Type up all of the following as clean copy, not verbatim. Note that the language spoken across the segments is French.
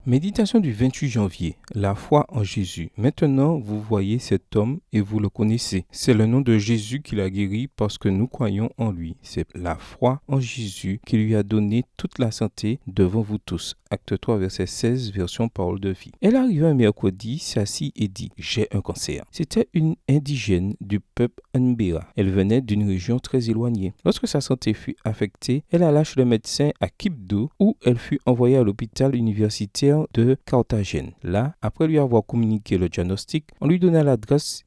Méditation du 28 janvier. La foi en Jésus. Maintenant, vous voyez cet homme et vous le connaissez. C'est le nom de Jésus qui l'a guéri parce que nous croyons en lui. C'est la foi en Jésus qui lui a donné toute la santé devant vous tous. Acte 3, verset 16, version Parole de vie. Elle arriva un mercredi, s'assit et dit « J'ai un cancer ». C'était une indigène du peuple Mbera. Elle venait d'une région très éloignée. Lorsque sa santé fut affectée, elle alla chez le médecin à Kipdo où elle fut envoyée à l'hôpital universitaire de Carthagène. Là, après lui avoir communiqué le diagnostic, on lui donna l'adresse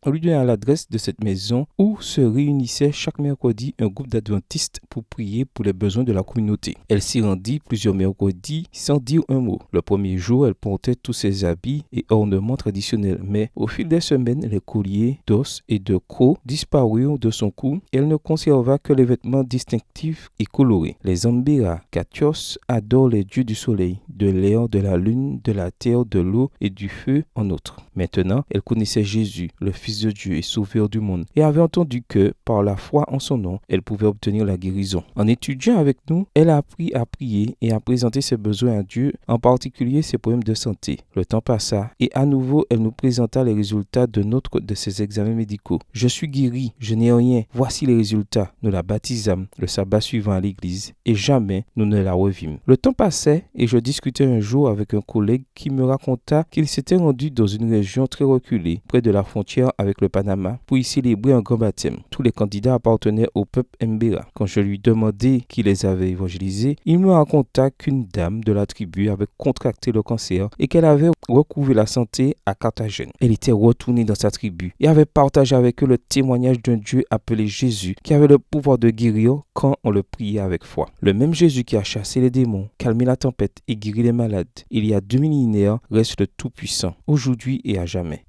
de cette maison où se réunissait chaque mercredi un groupe d'adventistes pour prier pour les besoins de la communauté. Elle s'y rendit plusieurs mercredis sans dire un mot. Le premier jour, elle portait tous ses habits et ornements traditionnels, mais au fil des semaines, les colliers d'os et de crocs disparurent de son cou et elle ne conserva que les vêtements distinctifs et colorés. Les Mbera Katios adorent les dieux du soleil, de l'air, de la lune, de la terre, de l'eau et du feu en outre. Maintenant, elle connaissait Jésus, le Fils de Dieu et Sauveur du monde, et avait entendu que, par la foi en son nom, elle pouvait obtenir la guérison. En étudiant avec nous, elle a appris à prier et à présenter ses besoins à Dieu, en particulier ses problèmes de santé. Le temps passa et à nouveau, elle nous présenta les résultats de ses examens médicaux. « Je suis guérie, je n'ai rien. Voici les résultats. » Nous la baptisâmes le sabbat suivant à l'église et jamais nous ne la revîmes. Le temps passait et je discutais un jour avec un collègue qui me raconta qu'il s'était rendu dans une région très reculée, près de la frontière avec le Panama, pour y célébrer un grand baptême. Tous les candidats appartenaient au peuple Mbera. Quand je lui demandai qui les avait évangélisés, il me raconta qu'une dame de la tribu avait contracté le cancer et qu'elle avait recouvré la santé à Carthagène. Elle était retournée dans sa tribu et avait partagé avec eux le témoignage d'un Dieu appelé Jésus qui avait le pouvoir de guérir quand on le priait avec foi. Le même Jésus qui a chassé les démons, calmé la tempête et guéri les malades il y a 2 millénaires reste le Tout-Puissant, aujourd'hui et à jamais.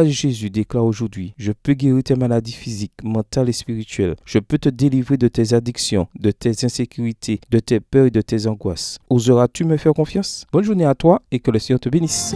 Jésus déclare aujourd'hui: je peux guérir tes maladies physiques, mentales et spirituelles. Je peux te délivrer de tes addictions, de tes insécurités, de tes peurs et de tes angoisses. Oseras-tu me faire confiance? Bonne journée à toi et que le Seigneur te bénisse.